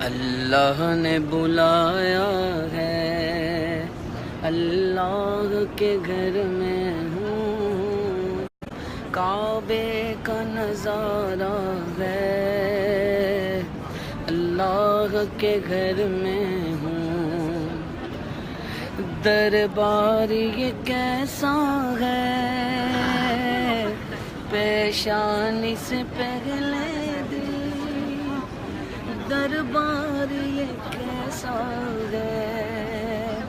اللہ نے بلایا ہے، اللہ کے گھر میں ہوں، کعبے کا نظارہ ہے، اللہ کے گھر میں ہوں، دربار یہ کیسا ہے، پیشانی سے پہلے دربار یہ کیسا ہے،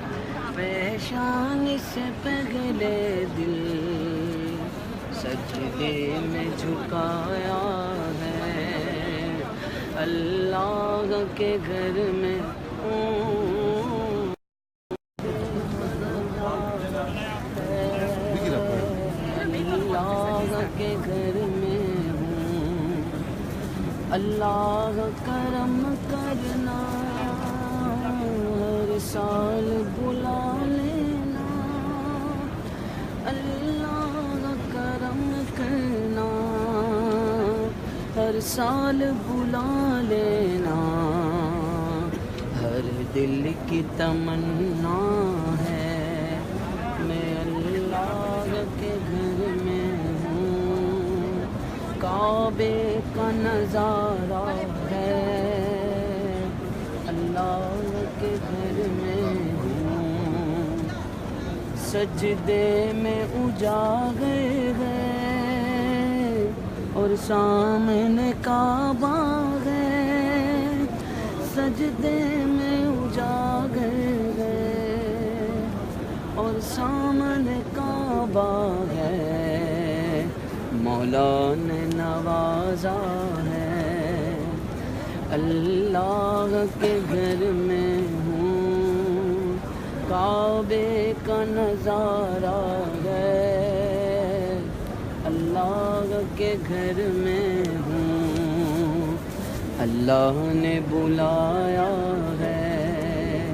پیشانی سے پہلے دل سجدے میں جھکایا ہے، اللہ کے گھر میں اللہ کے گھر میں ہوں، اللہ کرم کرنا، ہر سال بلا لینا، اللہ کرم کرنا، ہر سال بلا لینا، ہر دل کی تمنا ہے، میں اللہ کے گھر میں ہوں، کعبے کا نظارہ ہے، اللہ کے گھر میں ہوں، سجدے میں اجاگر ہے اور سامنے کعبہ ہے، سجدے میں اجاگر ہے اور سامنے کعبہ ہے، مولا نے نوازا ہے، اللہ کے گھر میں ہوں، کعبے کا نظارہ ہے، اللہ کے گھر میں ہوں، اللہ نے بلایا ہے،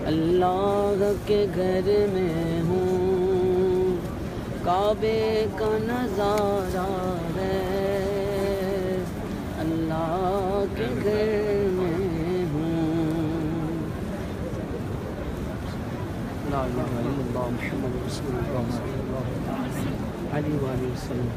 اللہ کے گھر میں ہوں، کعبے کا نظارہ ہے، اللہ کے گھر میں ہوں، لا الہ الا اللہ محمد رسول اللہ صلی اللہ علیہ وآلہ وسلم۔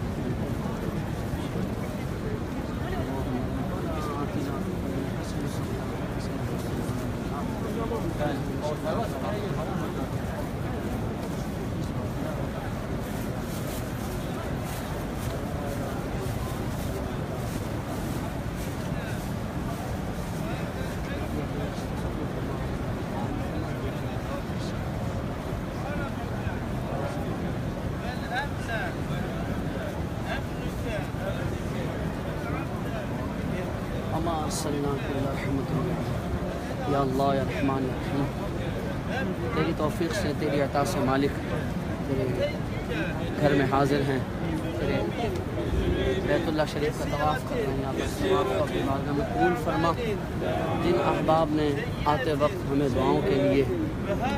اما صلی رحمت اللہ، یا اللہ یا رحمان یا رحیم، تیری توفیق سے، تیری عطا سے مالک تیرے گھر میں حاضر ہیں، تیرے بیت اللہ شریف کا طواف کر رہے ہیں، یا بس ثواب کو اپنی بارگاہ میں قبول فرما، جن احباب نے آتے وقت ہمیں دعاؤں کے لیے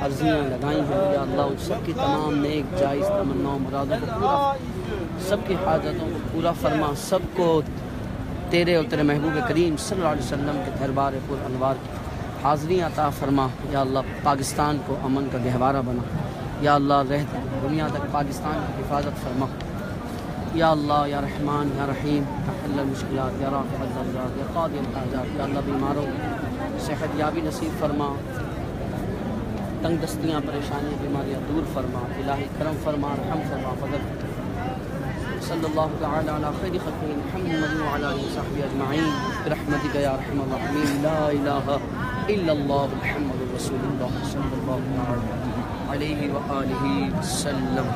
عرضیاں لگائی ہیں، یا اللہ ان سب کی تمام نیک جائز تمناؤں مرادوں کو پورا، سب کی حاجتوں کو پورا فرما، سب کو تیرے اور تیرے محبوب کریم صلی اللہ علیہ وسلم کے دربار پر انوار کی حاضری عطا فرما، یا اللہ پاکستان کو امن کا گہوارہ بنا، یا اللہ رہتے دنیا تک پاکستان کی حفاظت فرما، یا اللہ یا رحمان یا رحیم، یا حل المشکلات، یا رافع الضرات، یا قاضی الحاجات، یا اللہ بیماروں صحت یابی نصیب فرما، تنگ دستیاں پریشانیاں بیماریاں دور فرما، الہی کرم فرما، رحم فرما، فضل، صلی اللہ تعالی علی خیر خلقہ محمد وعلی آلہ وصحبہ اجمعین برحمتک یا ارحم الراحمین، لا الہ الا اللہ محمد رسول اللہ صلی اللہ علیہ وآلہ وسلم۔